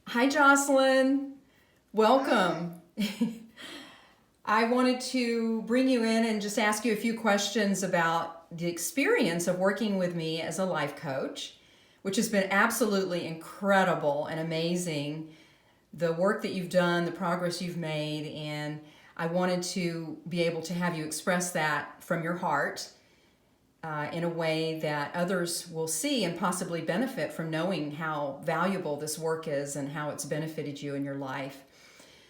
Hi, Joslyn. Hi. Welcome. I wanted to bring you in and just ask you a few questions about the experience of working with me as a life coach, which has been absolutely incredible and amazing. The work that you've done, the progress you've made, and I wanted to be able to have you express that from your heart in a way that others will see and possibly benefit from knowing how valuable this work is and how it's benefited you in your life.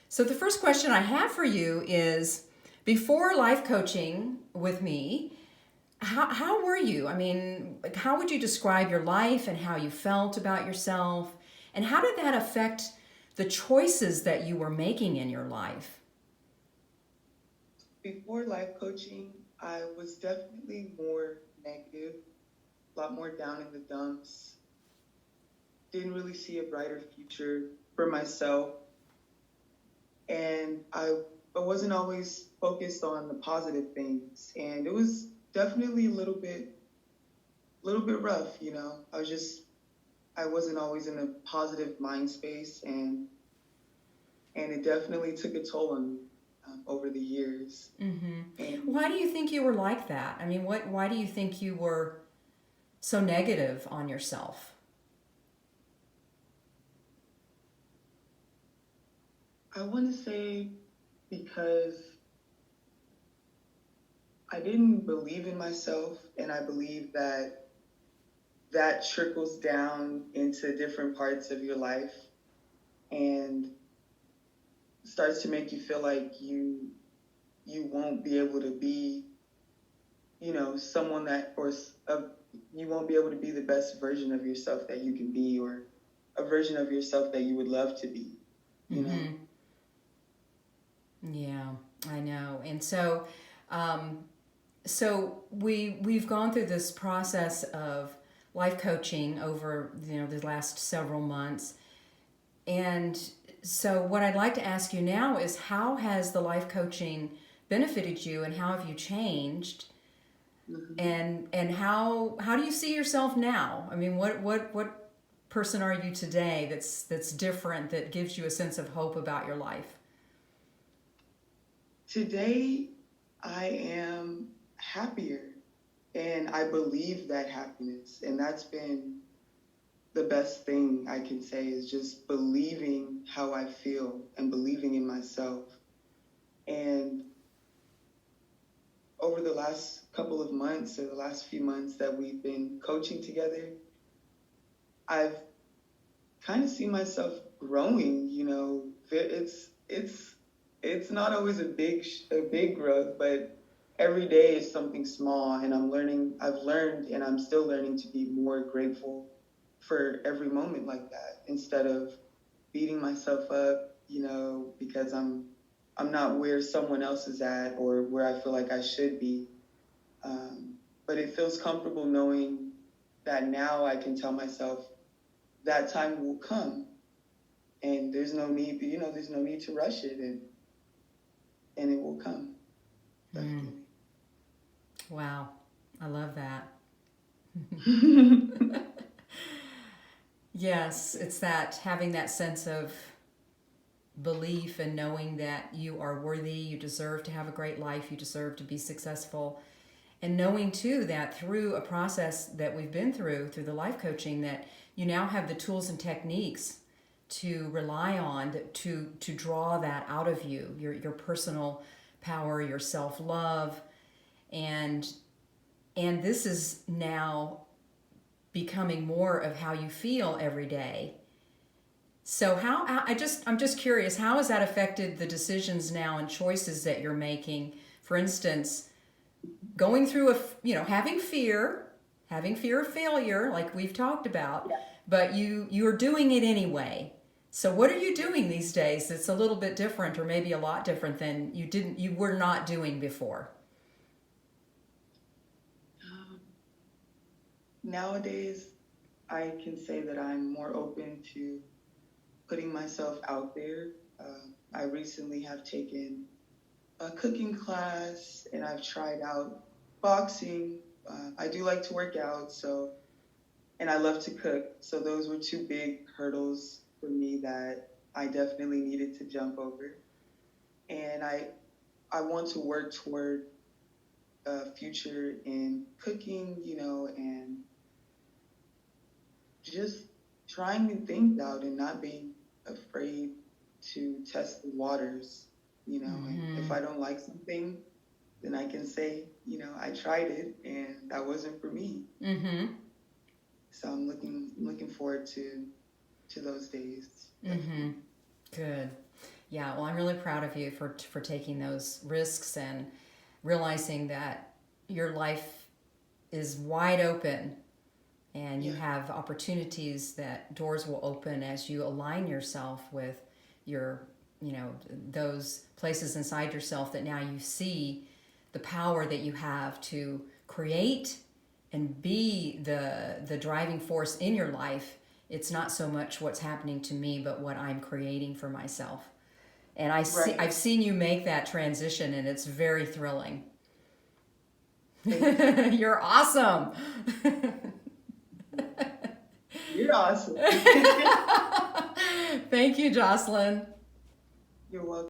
So, the first question I have for you is before life coaching with me, how were you? I mean, how would you describe your life and how you felt about yourself? And how did that affect the choices that you were making in your life? Before life coaching, I was definitely more negative, a lot more down in the dumps. Didn't really see a brighter future for myself. And I wasn't always focused on the positive things. And it was definitely a little bit rough, you know. I wasn't always in a positive mind space and it definitely took a toll on me over the years. Mm-hmm. And Why do you think you were like that? I mean, why do you think you were so negative on yourself? I want to say because I didn't believe in myself, and I believe that that trickles down into different parts of your life and starts to make you feel like you won't be able to be, someone that you won't be able to be the best version of yourself that you can be, or a version of yourself that you would love to be, you know. Mm-hmm. Yeah, I know. And so, um, we've gone through this process of life coaching over the last several months, and so what I'd like to ask you now is how has the life coaching benefited you, and how have you changed, Mhm. and how do you see yourself now? I mean, what person are you today that's different, that gives you a sense of hope about your life? Today, I am happier and I believe that happiness. And that's been the best thing I can say is just believing how I feel and believing in myself. And over the last couple of months or the last few months that we've been coaching together, I've kind of seen myself growing, you know. It's not always a big growth, but every day is something small, and I've learned and I'm still learning to be more grateful for every moment like that, instead of beating myself up, because I'm not where someone else is at or where I feel like I should be. But it feels comfortable knowing that now I can tell myself that time will come, and there's no need to rush it, and it will come, Mm, definitely. wow, I love that. Yes, it's that having that sense of belief and knowing that you are worthy, you deserve to have a great life, you deserve to be successful. And knowing too that through a process that we've been through the life coaching, that you now have the tools and techniques to rely on to draw that out of you, your personal power, your self-love, and this is now becoming more of how you feel every day. So I'm just curious, how has that affected the decisions now and choices that you're making? For instance, going through having fear of failure, like we've talked about, but you're doing it anyway. So what are you doing these days that's a little bit different, or maybe a lot different than you were not doing before? Um, Nowadays, I can say that I'm more open to putting myself out there. I recently have taken a cooking class, and I've tried out boxing. I do like to work out, and I love to cook. So those were two big hurdles for me that I definitely needed to jump over. And I want to work toward a future in cooking, and just trying new things out and not being afraid to test the waters, and if Mm-hmm. I don't like something, then I can say, I tried it and that wasn't for me. Mm-hmm. So I'm looking forward to those days, Mm-hmm. definitely. Good. Yeah, well, I'm really proud of you for taking those risks and realizing that your life is wide open and you Yeah, have opportunities that doors will open as you align yourself with your, those places inside yourself that now you see the power that you have to create and be the driving force in your life. It's not so much what's happening to me, but what I'm creating for myself. And right. I've seen you make that transition, and it's very thrilling. Thank you. You're awesome. You're awesome. Thank you, Jocelyn. You're welcome.